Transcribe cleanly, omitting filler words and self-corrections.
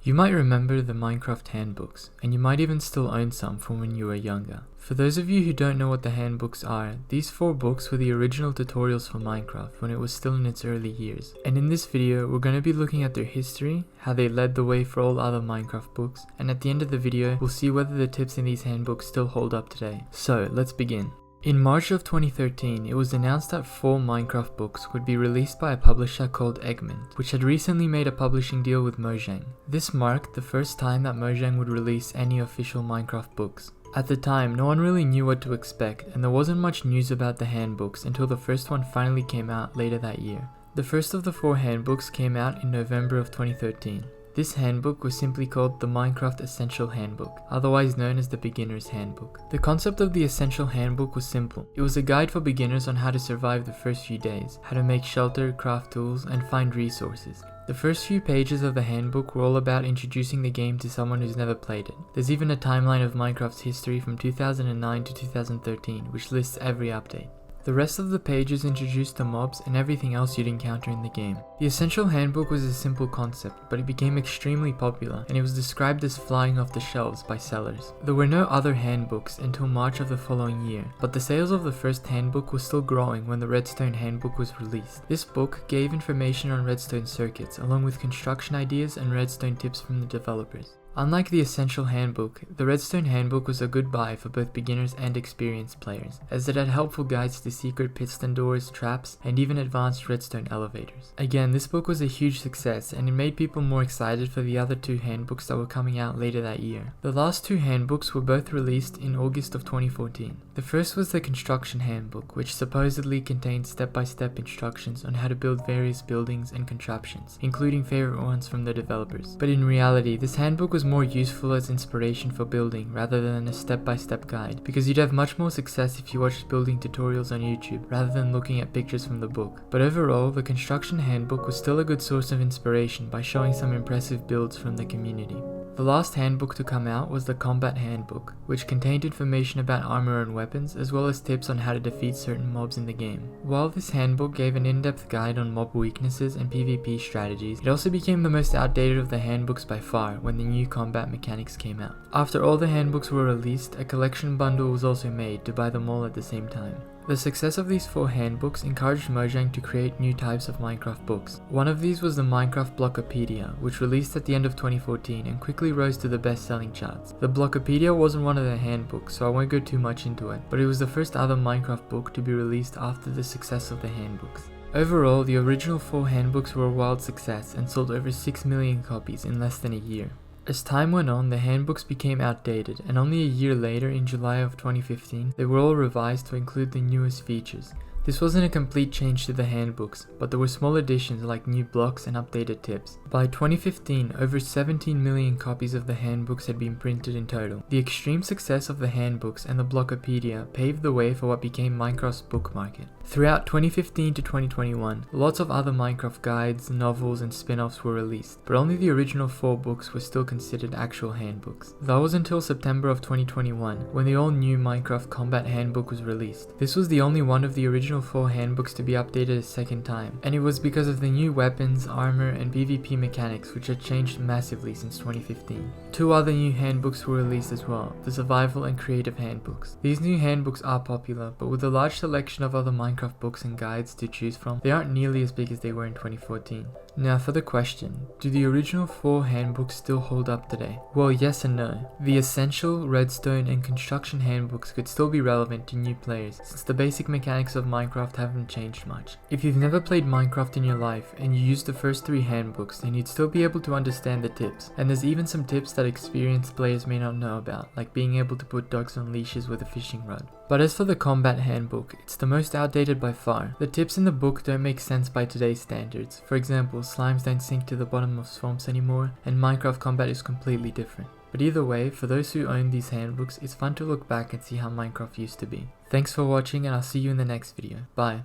You might remember the Minecraft handbooks, and you might even still own some from when you were younger. For those of you who don't know what the handbooks are, these 4 books were the original tutorials for Minecraft when it was still in its early years. And in this video, we're going to be looking at their history, how they led the way for all other Minecraft books, and at the end of the video, we'll see whether the tips in these handbooks still hold up today. So, let's begin. In March of 2013, it was announced that 4 Minecraft books would be released by a publisher called Egmont, which had recently made a publishing deal with Mojang. This marked the first time that Mojang would release any official Minecraft books. At the time, no one really knew what to expect, and there wasn't much news about the handbooks until the first one finally came out later that year. The first of the 4 handbooks came out in November of 2013. This handbook was simply called the Minecraft Essential Handbook, otherwise known as the Beginner's Handbook. The concept of the Essential Handbook was simple. It was a guide for beginners on how to survive the first few days, how to make shelter, craft tools, and find resources. The first few pages of the handbook were all about introducing the game to someone who's never played it. There's even a timeline of Minecraft's history from 2009 to 2013, which lists every update. The rest of the pages introduce the mobs and everything else you'd encounter in the game. The Essential Handbook was a simple concept, but it became extremely popular, and it was described as flying off the shelves by sellers. There were no other handbooks until March of the following year, but the sales of the first handbook was still growing when the Redstone Handbook was released. This book gave information on redstone circuits, along with construction ideas and redstone tips from the developers. Unlike the Essential Handbook, the Redstone Handbook was a good buy for both beginners and experienced players, as it had helpful guides to secret piston doors, traps, and even advanced redstone elevators. Again, this book was a huge success, and it made people more excited for the other 2 handbooks that were coming out later that year. The last 2 handbooks were both released in August of 2014. The first was the Construction Handbook, which supposedly contained step-by-step instructions on how to build various buildings and contraptions, including favorite ones from the developers. But in reality, this handbook was more useful as inspiration for building rather than a step-by-step guide, because you'd have much more success if you watched building tutorials on YouTube rather than looking at pictures from the book. But overall, the Construction Handbook was still a good source of inspiration by showing some impressive builds from the community. The last handbook to come out was the Combat Handbook, which contained information about armor and weapons, as well as tips on how to defeat certain mobs in the game. While this handbook gave an in-depth guide on mob weaknesses and PvP strategies, it also became the most outdated of the handbooks by far when the new combat mechanics came out. After all the handbooks were released, a collection bundle was also made to buy them all at the same time. The success of these 4 handbooks encouraged Mojang to create new types of Minecraft books. One of these was the Minecraft Blockopedia, which released at the end of 2014 and quickly rose to the best-selling charts. The Blockopedia wasn't one of their handbooks, so I won't go too much into it, but it was the first other Minecraft book to be released after the success of the handbooks. Overall, the original 4 handbooks were a wild success and sold over 6 million copies in less than a year. As time went on, the handbooks became outdated, and only a year later, in July of 2015, they were all revised to include the newest features. This wasn't a complete change to the handbooks, but there were small additions like new blocks and updated tips. By 2015, over 17 million copies of the handbooks had been printed in total. The extreme success of the handbooks and the Blockopedia paved the way for what became Minecraft's book market. Throughout 2015 to 2021, lots of other Minecraft guides, novels, and spin-offs were released, but only the original 4 books were still considered actual handbooks. That was until September of 2021, when the all-new Minecraft Combat Handbook was released. This was the only one of the original 4 handbooks to be updated a second time, and it was because of the new weapons, armor, and PvP mechanics which had changed massively since 2015. 2 other new handbooks were released as well, the Survival and Creative Handbooks. These new handbooks are popular, but with a large selection of other Minecraft books and guides to choose from, they aren't nearly as big as they were in 2014. Now for the question, do the original 4 handbooks still hold up today? Well, yes and no. The Essential, Redstone, and Construction handbooks could still be relevant to new players, since the basic mechanics of Minecraft haven't changed much. If you've never played Minecraft in your life and you used the first 3 handbooks, then you'd still be able to understand the tips. And there's even some tips that experienced players may not know about, like being able to put dogs on leashes with a fishing rod. But as for the Combat Handbook, it's the most outdated by far. The tips in the book don't make sense by today's standards. For example, slimes don't sink to the bottom of swamps anymore, and Minecraft combat is completely different. But either way, for those who own these handbooks, it's fun to look back and see how Minecraft used to be. Thanks for watching, and I'll see you in the next video. Bye.